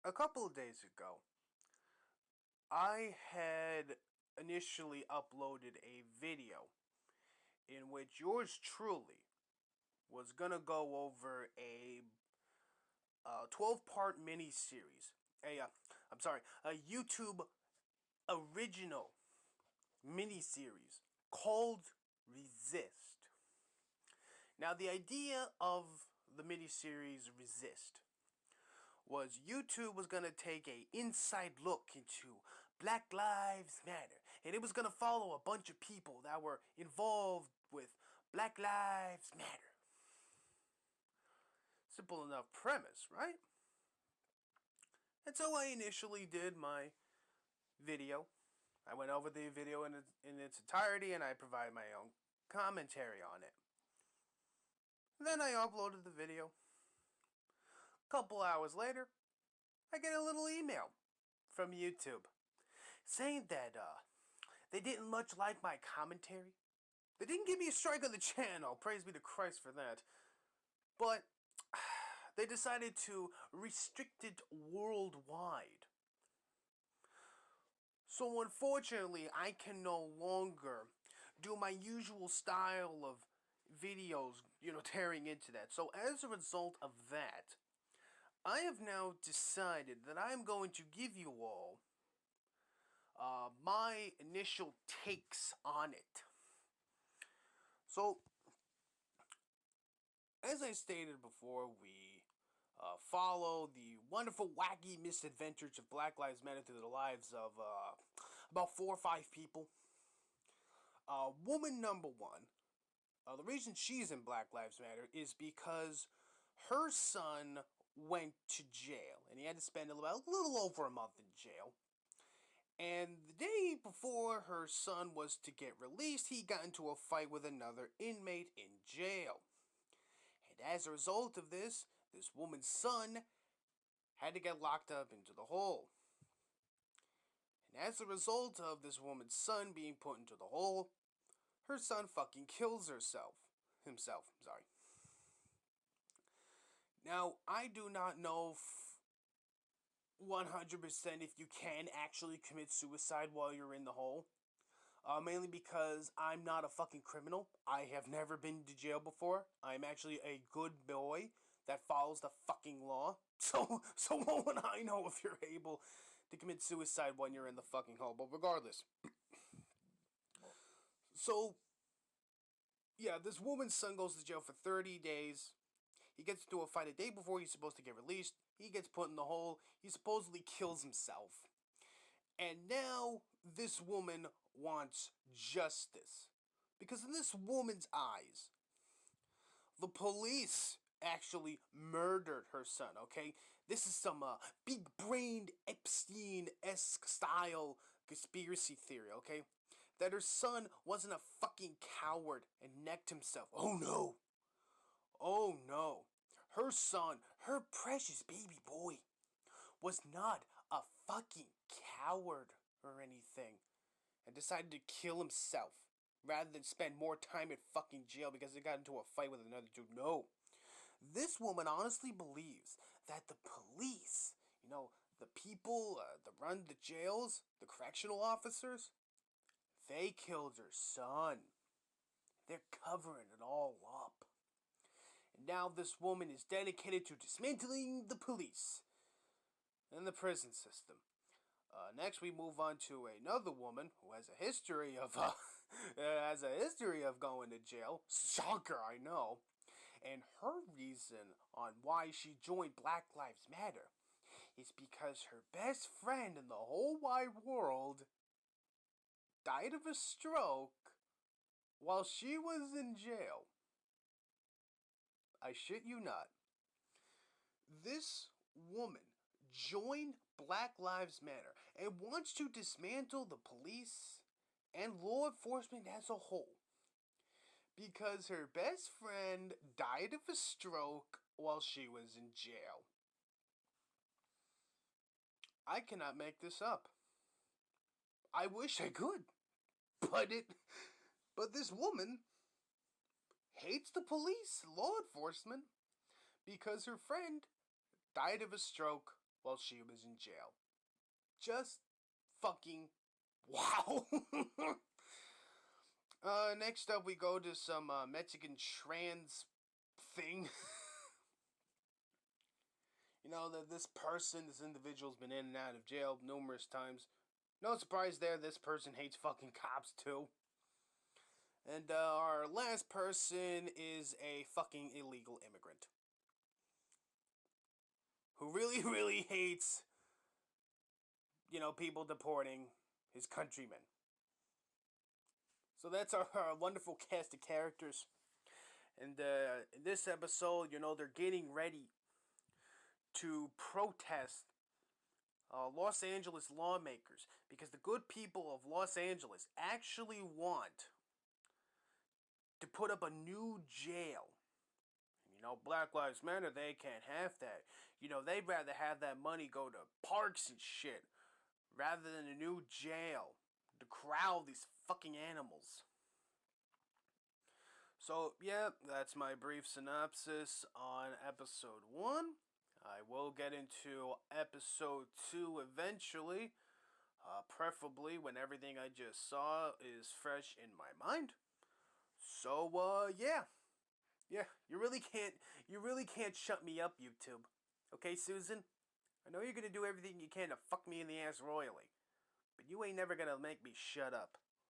a couple of days ago, I had initially uploaded a video in which yours truly was gonna go over a 12-part mini-series. A YouTube original mini-series called Resist. Now, the idea of the mini-series Resist was YouTube was going to take a inside look into Black Lives Matter. And it was going to follow a bunch of people that were involved with Black Lives Matter. Simple enough premise, right? And so I initially did my video. I went over the video in its entirety and I provided my own commentary on it. Then I uploaded the video. A couple hours later, I get a little email from YouTube saying that they didn't much like my commentary. They didn't give me a strike on the channel, praise be to Christ for that. But they decided to restrict it worldwide. So unfortunately, I can no longer do my usual style of videos, tearing into that. So as a result of that, I have now decided that I'm going to give you all my initial takes on it. So, as I stated before, we follow the wonderful, wacky misadventures of Black Lives Matter through the lives of about 4 or 5 people. Woman number one, the reason she's in Black Lives Matter is because her son went to jail, and he had to spend about a little over a month in jail. And the day before her son was to get released, he got into a fight with another inmate in jail. And as a result of this woman's son had to get locked up into the hole. And as a result of this woman's son being put into the hole, her son fucking kills himself. Now, I do not know 100% if you can actually commit suicide while you're in the hole. Mainly because I'm not a fucking criminal. I have never been to jail before. I'm actually a good boy that follows the fucking law. So what would I know if you're able to commit suicide when you're in the fucking hole? But regardless. So, yeah, this woman's son goes to jail for 30 days. He gets into a fight a day before he's supposed to get released. He gets put in the hole. He supposedly kills himself. And now, this woman wants justice. Because in this woman's eyes, the police actually murdered her son, okay? This is some big-brained Epstein-esque style conspiracy theory, okay? That her son wasn't a fucking coward and necked himself. Oh no! Oh no! Her son, her precious baby boy, was not a fucking coward or anything and decided to kill himself rather than spend more time in fucking jail because he got into a fight with another dude. No. This woman honestly believes that the police, the people that run the jails, the correctional officers, they killed her son. They're covering it all up. And now this woman is dedicated to dismantling the police and the prison system. Next, we move on to another woman who has a history of going to jail. Shocker, I know. And her reason on why she joined Black Lives Matter is because her best friend in the whole wide world died of a stroke while she was in jail. I shit you not. This woman joined Black Lives Matter and wants to dismantle the police and law enforcement as a whole because her best friend died of a stroke while she was in jail. I cannot make this up. I wish I could, but this woman hates the police, law enforcement, because her friend died of a stroke while she was in jail. Just fucking wow. Next up, we go to some Mexican trans thing. You know, that this individual's been in and out of jail numerous times. No surprise there, this person hates fucking cops too. And our last person is a fucking illegal immigrant who really, really hates, people deporting his countrymen. So that's our wonderful cast of characters. And in this episode, they're getting ready to protest Los Angeles lawmakers because the good people of Los Angeles actually want to put up a new jail. Black Lives Matter, they can't have that. They'd rather have that money go to parks and shit rather than a new jail to corral these fucking animals. So, yeah, that's my brief synopsis on episode 1. I will get into episode 2 eventually, preferably when everything I just saw is fresh in my mind. So, yeah. Yeah, you really can't shut me up, YouTube. Okay, Susan? I know you're gonna do everything you can to fuck me in the ass royally, but you ain't never gonna make me shut up.